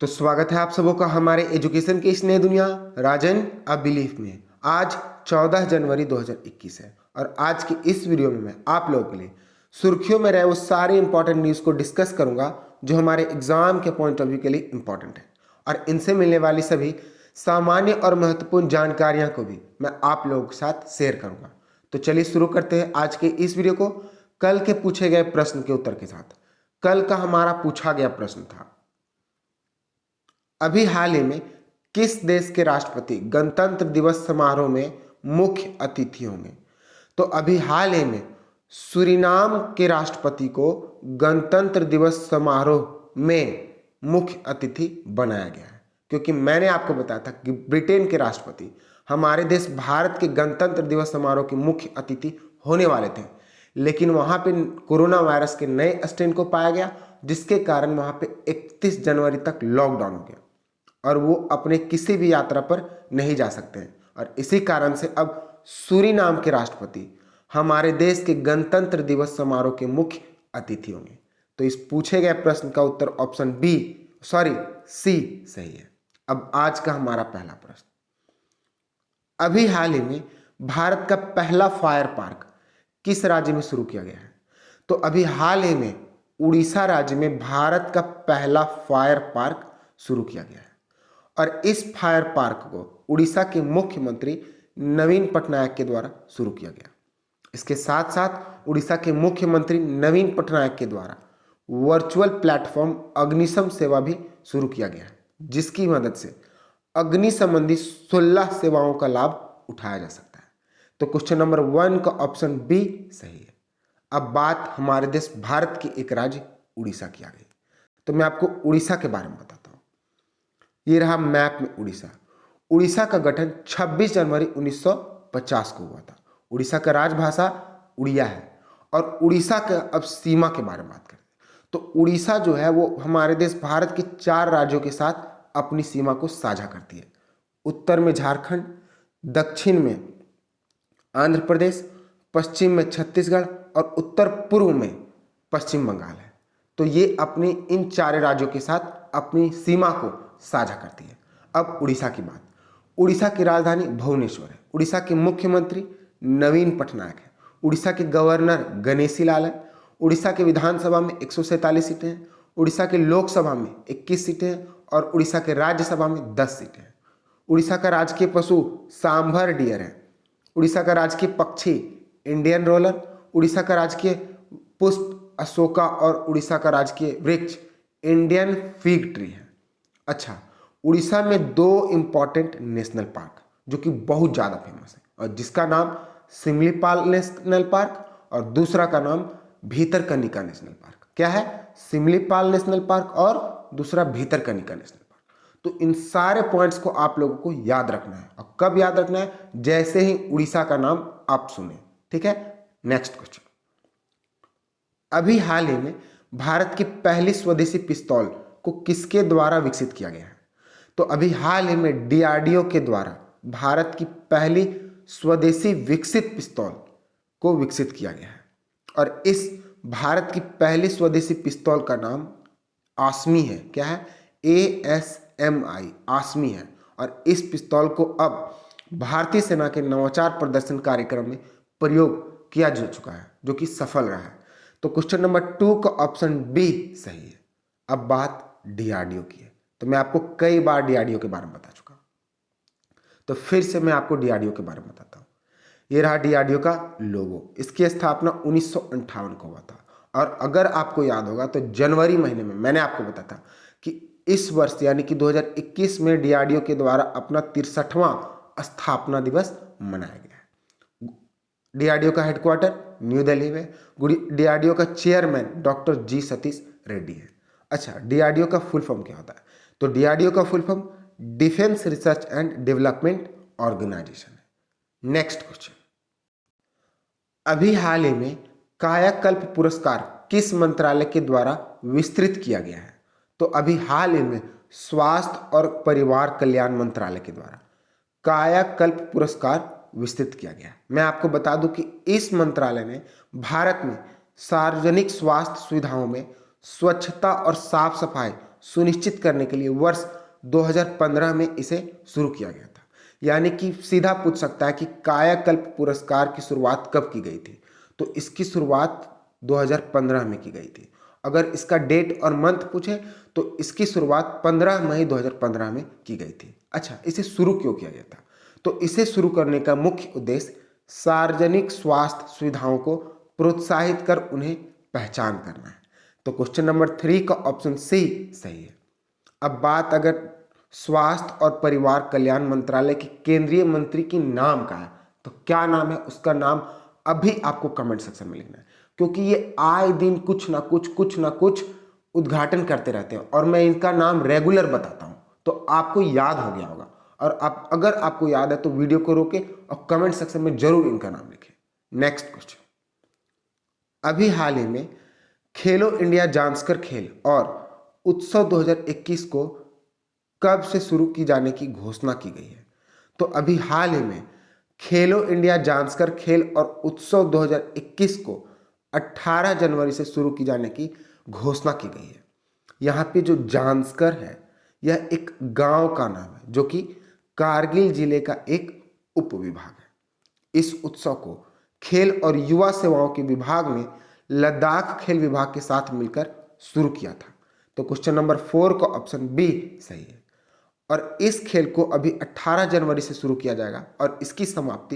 तो स्वागत है आप सबों का हमारे एजुकेशन की इस नई दुनिया राजन अ बिलीफ में। आज 14 जनवरी 2021 है और आज की इस वीडियो में मैं आप लोगों के लिए सुर्खियों में रहे वो सारी इंपॉर्टेंट न्यूज़ को डिस्कस करूंगा जो हमारे एग्जाम के पॉइंट ऑफ व्यू के लिए इंपॉर्टेंट है, और इनसे मिलने वाली सभी सामान्य और महत्वपूर्ण जानकारियां को भी मैं आप लोगों के साथ शेयर करूंगा। तो चलिए शुरू करते हैं आज के इस वीडियो को कल के पूछे गए प्रश्न के उत्तर के साथ। कल का हमारा पूछा गया प्रश्न था, अभी हाल ही में किस देश के राष्ट्रपति गणतंत्र दिवस समारोह में मुख्य अतिथि होंगे? तो अभी हाल ही में सूरीनाम के राष्ट्रपति को गणतंत्र दिवस समारोह में मुख्य अतिथि बनाया गया है, क्योंकि मैंने आपको बताया था कि ब्रिटेन के राष्ट्रपति हमारे देश भारत के गणतंत्र दिवस समारोह के मुख्य अतिथि होने वाले थे, लेकिन वहां पे कोरोना वायरस के नए स्ट्रेन को पाया गया, जिसके कारण वहां पे 31 जनवरी तक लॉकडाउन हो गया और वो अपने किसी भी यात्रा पर नहीं जा सकते हैं। और इसी कारण से अब सूरीनाम के राष्ट्रपति हमारे देश के गणतंत्र दिवस समारोह के मुख्य अतिथि होंगे। तो इस पूछे गए प्रश्न का उत्तर ऑप्शन सी सही है। अब आज का हमारा पहला प्रश्न, अभी हाल ही में भारत का पहला फायर पार्क किस राज्य में शुरू किया गया है? तो अभी हाल ही में उड़ीसा राज्य में भारत का पहला फायर पार्क शुरू किया गया है, और इस फायर पार्क को उड़ीसा के मुख्यमंत्री नवीन पटनायक के द्वारा शुरू किया गया। इसके साथ साथ उड़ीसा के मुख्यमंत्री नवीन पटनायक के द्वारा वर्चुअल प्लेटफॉर्म अग्निशम सेवा भी शुरू किया गया है, जिसकी मदद से अग्नि संबंधी 16 सेवाओं का लाभ उठाया जा सकता है। तो क्वेश्चन नंबर 1 का ऑप्शन बी सही है। अब बात हमारे देश भारत की एक राज्य उड़ीसा की आ गई, तो मैं आपको उड़ीसा के बारे में बताता हूँ। ये रहा मैप में उड़ीसा। उड़ीसा का गठन 26 जनवरी 1950 को हुआ था। उड़ीसा का राजभाषा उड़िया है, और उड़ीसा के अब सीमा के बारे में बात करते हैं। तो उड़ीसा जो है वो हमारे देश भारत के 4 राज्यों के साथ अपनी सीमा को साझा करती है। उत्तर में झारखंड, दक्षिण में आंध्र प्रदेश, पश्चिम में छत्तीसगढ़ और उत्तर पूर्व में पश्चिम बंगाल है। तो ये अपनी इन 4 राज्यों के साथ अपनी सीमा को साझा करती है। अब उड़ीसा की बात, उड़ीसा की राजधानी भुवनेश्वर है। उड़ीसा के मुख्यमंत्री नवीन पटनायक है। उड़ीसा के गवर्नर गणेशी लाल है। उड़ीसा के विधानसभा में 147 सीटें हैं। उड़ीसा के लोकसभा में 21 सीटें हैं और उड़ीसा के राज्यसभा में 10 सीटें हैं। उड़ीसा का राजकीय पशु सांभर डियर है। उड़ीसा का राजकीय पक्षी इंडियन रोलर। उड़ीसा का राजकीय पुष्प अशोका और उड़ीसा का राजकीय वृक्ष इंडियन फिग ट्री है। अच्छा, उड़ीसा में 2 इंपॉर्टेंट नेशनल पार्क जो कि बहुत ज़्यादा फेमस है, और जिसका नाम सिमलीपाल नेशनल पार्क और दूसरा का नाम भीतरकनिका नेशनल पार्क। क्या है? सिमलीपाल नेशनल पार्क और दूसरा भीतरकनिका नेशनल पार्क। तो इन सारे पॉइंट्स को आप लोगों को याद रखना है, और कब याद रखना है? जैसे ही उड़ीसा का नाम आप सुने। ठीक है, नेक्स्ट क्वेश्चन, अभी हाल ही में भारत की पहली स्वदेशी पिस्तौल को किसके द्वारा विकसित किया गया है? तो अभी हाल ही में डीआरडीओ के द्वारा भारत की पहली स्वदेशी विकसित पिस्तौल को विकसित किया गया है, और इस भारत की पहली स्वदेशी पिस्तौल का नाम आसमी है। क्या है? ASMI आसमी है, और इस पिस्तौल को अब भारतीय सेना के नवाचार प्रदर्शन कार्यक्रम में प्रयोग किया जा चुका है, जो कि सफल रहा है। तो क्वेश्चन नंबर 2 का ऑप्शन बी सही है। अब बात डीआरडीओ की है, तो मैं आपको कई बार डीआरडीओ के बारे में बता चुका, तो फिर से मैं आपको डीआरडीओ के बारे में बताता हूँ। ये रहा डीआरडीओ का लोगो। इसकी स्थापना 1958 को हुआ था, और अगर आपको याद होगा तो जनवरी महीने में मैंने आपको बताया था कि इस वर्ष यानी कि 2021 में डीआरडीओ के द्वारा अपना 63वां स्थापना दिवस मनाया गया है। डीआरडीओ का हेडक्वार्टर न्यू दिल्ली में। डीआरडीओ का चेयरमैन डॉक्टर जी सतीश रेड्डी है। अच्छा, डीआरडीओ का फुल फॉर्म क्या होता है? तो डीआरडीओ का full form defence research and development organisation है। नेक्स्ट क्वेश्चन, अभी हाल ही में कायाकल्प पुरस्कार किस मंत्रालय के द्वारा विस्तृत किया गया है? तो अभी हाल ही में स्वास्थ्य और परिवार कल्याण मंत्रालय के द्वारा कायाकल्प पुरस्कार विस्तृत किया गया है। मैं आपको बता दूं कि इस मंत्रालय ने भारत में सार्वजनिक स्वास्थ्य सुविधाओं में स्वच्छता और साफ सफाई सुनिश्चित करने के लिए वर्ष 2015 में इसे शुरू किया गया था। यानी कि सीधा पूछ सकता है कि कायाकल्प पुरस्कार की शुरुआत कब की गई थी, तो इसकी शुरुआत 2015 में की गई थी। अगर इसका डेट और मंथ पूछे तो इसकी शुरुआत 15 मई 2015 में की गई थी। अच्छा, इसे शुरू क्यों किया गया था? तो इसे शुरू करने का मुख्य उद्देश्य सार्वजनिक स्वास्थ्य सुविधाओं को प्रोत्साहित कर उन्हें पहचान करना है। तो क्वेश्चन नंबर 3 का ऑप्शन सी सही है। अब बात अगर स्वास्थ्य और परिवार कल्याण मंत्रालय के केंद्रीय मंत्री की नाम का है, तो क्या नाम है उसका नाम अभी आपको कमेंट सेक्शन में लिखना है, क्योंकि ये आए दिन कुछ ना कुछ उद्घाटन करते रहते हैं और मैं इनका नाम रेगुलर बताता हूं, तो आपको याद हो गया होगा। और आप अगर आपको याद है तो वीडियो को रोके और कमेंट सेक्शन में जरूर इनका नाम लिखें। नेक्स्ट क्वेश्चन, अभी हाल ही में खेलो इंडिया जांस्कर खेल और उत्सव 2021 को कब से शुरू की जाने की घोषणा की गई है? तो अभी हाल ही में खेलो इंडिया जांस्कर खेल और उत्सव 2021 को 18 जनवरी से शुरू की जाने की घोषणा की गई है। यहाँ पे जो जांस्कर है यह एक गांव का नाम है जो कि कारगिल जिले का एक उपविभाग है। इस उत्सव को खेल और युवा सेवाओं के विभाग ने लद्दाख खेल विभाग के साथ मिलकर शुरू किया था। तो क्वेश्चन नंबर 4 का ऑप्शन बी सही है। और इस खेल को अभी 18 जनवरी से शुरू किया जाएगा और इसकी समाप्ति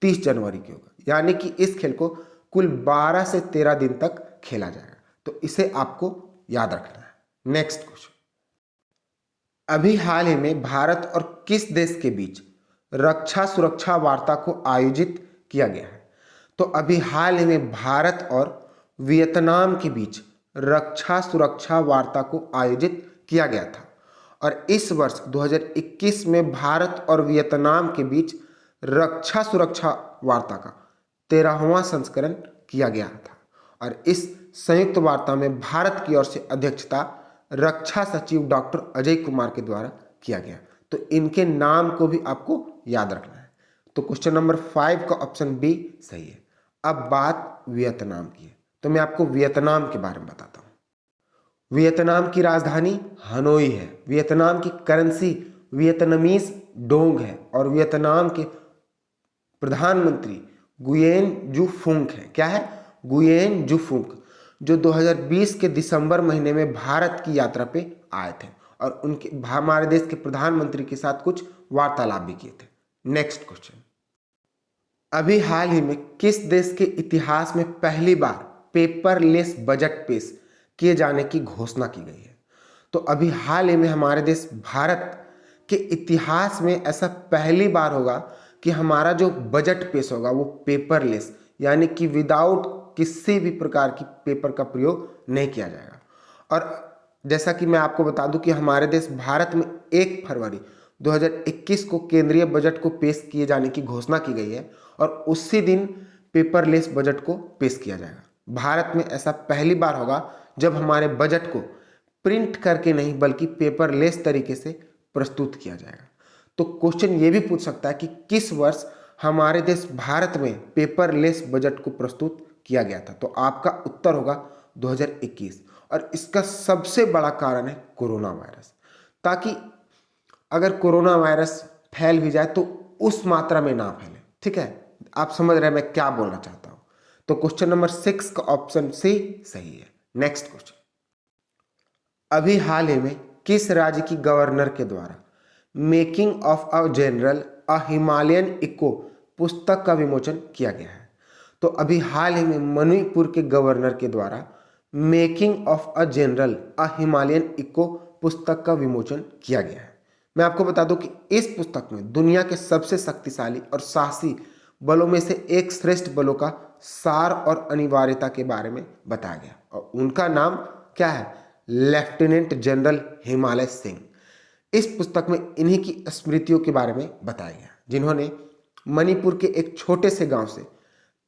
30 जनवरी की होगी। यानी कि इस खेल को कुल 12 से 13 दिन तक खेला जाएगा। तो इसे आपको याद रखना है। नेक्स्ट क्वेश्चन, अभी हाल ही में भारत और किस देश के बीच रक्षा सुरक्षा वार्ता को आयोजित किया गया है? तो अभी हाल ही में भारत और वियतनाम के बीच रक्षा सुरक्षा वार्ता को आयोजित किया गया था और इस वर्ष 2021 में भारत और वियतनाम के बीच रक्षा सुरक्षा वार्ता का 13वां संस्करण किया गया था और इस संयुक्त वार्ता में भारत की ओर से अध्यक्षता रक्षा सचिव डॉक्टर अजय कुमार के द्वारा किया गया। तो इनके नाम को भी आपको याद रखना है। तो क्वेश्चन नंबर 5 का ऑप्शन बी सही है। अब बात वियतनाम की है, तो मैं आपको वियतनाम के बारे में बताता हूँ। वियतनाम की राजधानी हनोई है, वियतनाम की करेंसी वियतनामीज डोंग है और वियतनाम के प्रधानमंत्री गुयेन जू फुंक है। क्या है? गुयेन जू फुंक, जो 2020 के दिसंबर महीने में भारत की यात्रा पे आए थे और उनके हमारे देश के प्रधानमंत्री के साथ कुछ वार्तालाप भी किए थे। नेक्स्ट क्वेश्चन, अभी हाल ही में किस देश के इतिहास में पहली बार पेपरलेस बजट पेश किए जाने की घोषणा की गई है? तो अभी हाल ही में हमारे देश भारत के इतिहास में ऐसा पहली बार होगा कि हमारा जो बजट पेश होगा वो पेपरलेस, यानी कि विदाउट किसी भी प्रकार की पेपर का प्रयोग नहीं किया जाएगा। और जैसा कि मैं आपको बता दूं कि हमारे देश भारत में 1 फरवरी 2021 को केंद्रीय बजट को पेश किए जाने की घोषणा की गई है और उसी दिन पेपरलेस बजट को पेश किया जाएगा। भारत में ऐसा पहली बार होगा जब हमारे बजट को प्रिंट करके नहीं बल्कि पेपरलेस तरीके से प्रस्तुत किया जाएगा। तो क्वेश्चन ये भी पूछ सकता है कि किस वर्ष हमारे देश भारत में पेपरलेस बजट को प्रस्तुत किया गया था? तो आपका उत्तर होगा 2021 और इसका सबसे बड़ा कारण है कोरोना वायरस। ताकि अगर कोरोना वायरस फैल भी जाए तो उस मात्रा में ना फैले। ठीक है, आप समझ रहे हैं मैं क्या बोलना चाहता हूं। तो क्वेश्चन नंबर 6 का ऑप्शन सी सही है। नेक्स्ट क्वेश्चन, अभी हाल ही में किस राज्य की गवर्नर के द्वारा making of a general a Himalayan echo पुस्तक का विमोचन किया गया है? तो अभी हाल ही में मणिपुर के गवर्नर के द्वारा making of a general a Himalayan echo पुस्तक का विमोचन किया गया है। मैं आपको बता दूं कि इस पुस्तक में दुनिया के सबसे शक्तिशाली और साहसी बलों में से एक श्रेष्ठ बलों का सार और अनिवार्यता के बारे में बताया गया और उनका नाम क्या है? Lieutenant general Himalaya Singh. इस पुस्तक में इन्हीं की स्मृतियों के बारे में बताया गया जिन्होंने मणिपुर के एक छोटे से गांव से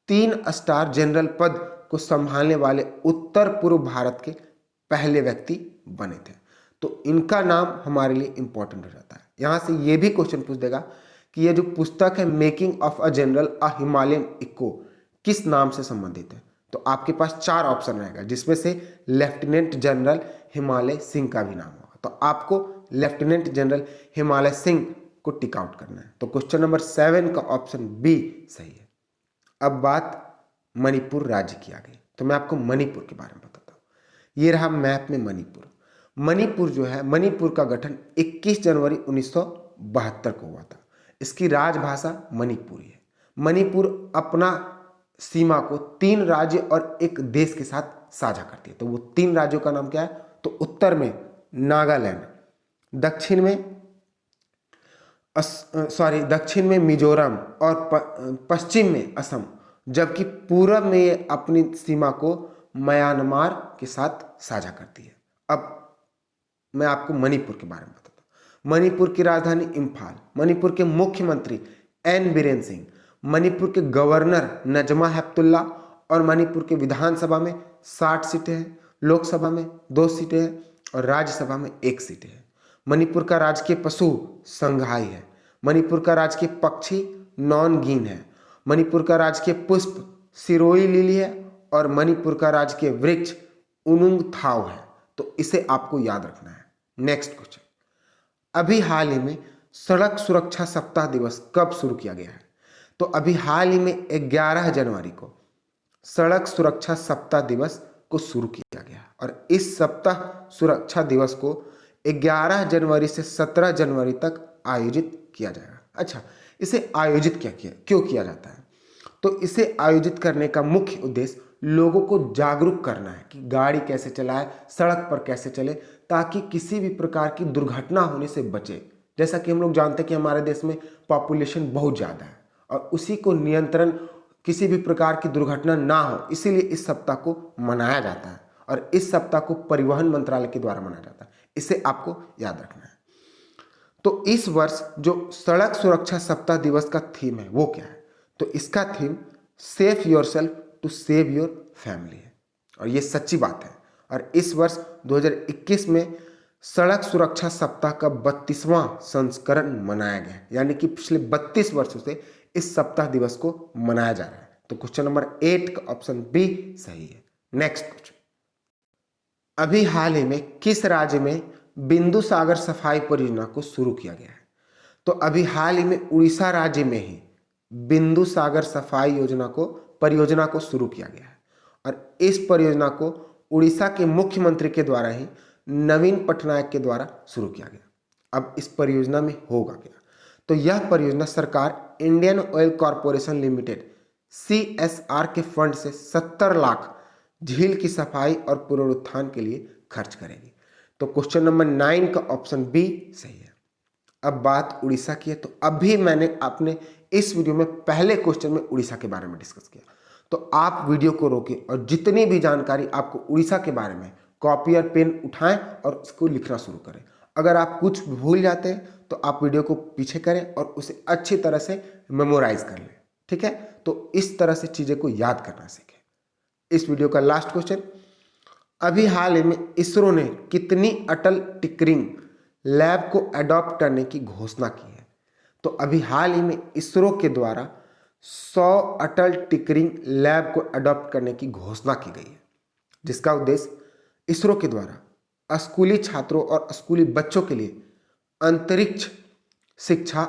3 स्टार जनरल पद को संभालने वाले उत्तर पूर्व भारत के पहले व्यक्ति बने थे। तो इनका नाम हमारे लिए इंपॉर्टेंट हो जाता है। यहाँ से ये भी क्वेश्चन पूछ देगा कि ये जो पुस्तक है making of a general a Himalayan echo किस नाम से संबंधित है? तो आपके पास 4 ऑप्शन रहेगा, जिसमें से लेफ्टिनेंट जनरल हिमालय सिंह का भी नाम होगा। तो आपको लेफ्टिनेंट जनरल हिमालय सिंह को टिक आउट करना है। तो क्वेश्चन नंबर 7 का ऑप्शन बी सही है। अब बात मणिपुर राज्य की आ गई, तो मैं आपको मणिपुर के बारे में बताता हूँ। ये रहा मैप में मणिपुर। मणिपुर जो है, मणिपुर का गठन 21 जनवरी 1972 को हुआ था। इसकी राजभाषा मणिपुरी है। मणिपुर अपना सीमा को 3 राज्य और एक देश के साथ साझा करती है। तो वो 3 राज्यों का नाम क्या है? तो उत्तर में नागालैंड, दक्षिण में मिजोरम और पश्चिम में असम, जबकि पूरब में ये अपनी सीमा को म्यांमार के साथ साझा करती है। अब मैं आपको मणिपुर के बारे में बताता हूँ। मणिपुर की राजधानी इम्फाल, मणिपुर के मुख्यमंत्री एन बीरेन सिंह, मणिपुर के गवर्नर नजमा हेपतुल्ला और मणिपुर के विधानसभा में 60 सीटें हैं, लोकसभा में 2 सीटें हैं और राज्यसभा में 1 सीट है। मणिपुर का राजकीय पशु संघाई है। मणिपुर का राजकीय पक्षी नॉनगीन है। मणिपुर का राजकीय पुष्प सिरोई लिली है और मणिपुर का राजकीय वृक्ष उनुंग थाव है। तो इसे आपको याद रखना है। नेक्स्ट क्वेश्चन, अभी हाल ही में सड़क सुरक्षा सप्ताह दिवस कब शुरू किया गया है? तो अभी हाल ही में 11 जनवरी को सड़क सुरक्षा सप्ताह दिवस को शुरू किया गया और इस सप्ताह सुरक्षा दिवस को 11 जनवरी से 17 जनवरी तक आयोजित किया जाएगा। अच्छा, इसे आयोजित क्यों किया जाता है? तो इसे आयोजित करने का मुख्य उद्देश्य लोगों को जागरूक करना है कि गाड़ी कैसे चलाए, सड़क पर कैसे चले, ताकि किसी भी प्रकार की दुर्घटना होने से बचे। जैसा कि हम लोग जानते हैं कि हमारे देश में पॉपुलेशन बहुत ज़्यादा है और उसी को नियंत्रण, किसी भी प्रकार की दुर्घटना ना हो, इसीलिए इस सप्ताह को मनाया जाता है और इस सप्ताह को परिवहन मंत्रालय के द्वारा मनाया जाता है। इसे आपको याद रखना है। तो इस वर्ष जो सड़क सुरक्षा सप्ताह दिवस का थीम है वो क्या है? तो इसका theme safe yourself to save your family है और ये सच्ची बात है। और इस वर्ष 2021 में सड़क सुरक्षा सप्ताह का 32वां संस्करण मनाया गया है, यानी कि पिछले 32 वर्षों से इस सप्ताह दिवस को मनाया जा रहा है। तो क्वेश्चन नंबर 8 का ऑप्शन बी सही है। नेक्स्ट क्वेश्चन, अभी हाल ही में किस राज्य में बिंदु सागर सफाई परियोजना को शुरू किया गया है? तो अभी हाल ही में उड़ीसा राज्य में ही बिंदु सागर सफाई परियोजना को शुरू किया गया है और इस परियोजना को उड़ीसा के मुख्यमंत्री के द्वारा ही नवीन पटनायक के द्वारा शुरू किया गया। अब इस परियोजना में होगा क्या? तो यह परियोजना सरकार Indian oil corporation limited CSR के फंड से 70 लाख झील की सफाई और पुनरुत्थान के लिए खर्च करेगी। तो क्वेश्चन नंबर 9 का ऑप्शन बी सही है। अब बात उड़ीसा की है, तो अभी मैंने अपने इस वीडियो में पहले क्वेश्चन में उड़ीसा के बारे में डिस्कस किया। तो आप वीडियो को रोकें और जितनी भी जानकारी आपको उड़ीसा के बारे में, कॉपी और पेन उठाएं और उसको लिखना शुरू करें। अगर आप कुछ भूल जाते हैं तो आप वीडियो को पीछे करें और उसे अच्छी तरह से मेमोराइज कर लें। ठीक है, तो इस तरह से चीज़ें को याद करना सीखें। इस वीडियो का लास्ट क्वेश्चन, अभी हाल ही में इसरो ने कितनी अटल टिकरिंग लैब को अडॉप्ट करने की घोषणा की है? तो अभी हाल ही में इसरो के द्वारा 100 अटल टिकरिंग लैब को अडॉप्ट करने की घोषणा की गई है, जिसका उद्देश्य इसरो के द्वारा स्कूली छात्रों और स्कूली बच्चों के लिए अंतरिक्ष शिक्षा,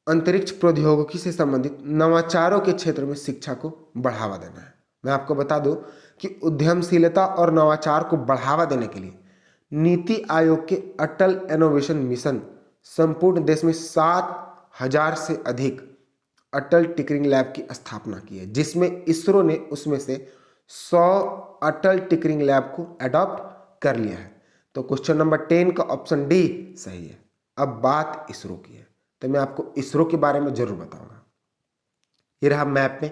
अंतरिक्ष प्रौद्योगिकी से संबंधित नवाचारों के क्षेत्र में शिक्षा को बढ़ावा देना है। मैं आपको बता दूं कि उद्यमशीलता और नवाचार को बढ़ावा देने के लिए नीति आयोग के अटल इनोवेशन मिशन संपूर्ण देश में 7,000 से अधिक अटल टिकरिंग लैब की स्थापना की है, जिसमें इसरो ने उसमें से 100 अटल टिकरिंग लैब को अडॉप्ट कर लिया है। तो क्वेश्चन नंबर 10 का ऑप्शन डी सही है। अब बात इसरो की है, तो मैं आपको इसरो के बारे में जरूर बताऊंगा। ये रहा मैप में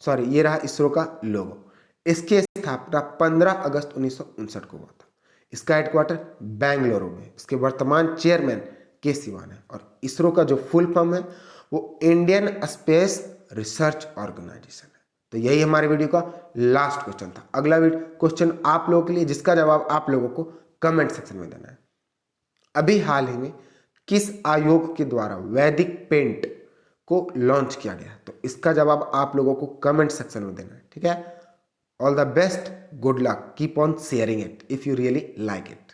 ये रहा इसरो का लोगो। इसकी स्थापना 15 अगस्त 1959 को हुआ था। इसका हेडक्वार्टर बेंगलुरु में। इसके वर्तमान चेयरमैन के सिवान है और इसरो का जो फुल फॉर्म है वो इंडियन स्पेस रिसर्च ऑर्गेनाइजेशन है। तो यही हमारे वीडियो का लास्ट क्वेश्चन था। अगला क्वेश्चन आप लोगों के लिए, जिसका जवाब आप लोगों को कमेंट सेक्शन में देना है। अभी हाल ही में किस आयोग के द्वारा वैदिक पेंट को लॉन्च किया गया? तो इसका जवाब आप लोगों को कमेंट सेक्शन में देना है, ठीक है। All the best, good luck, keep on sharing it if you really like it.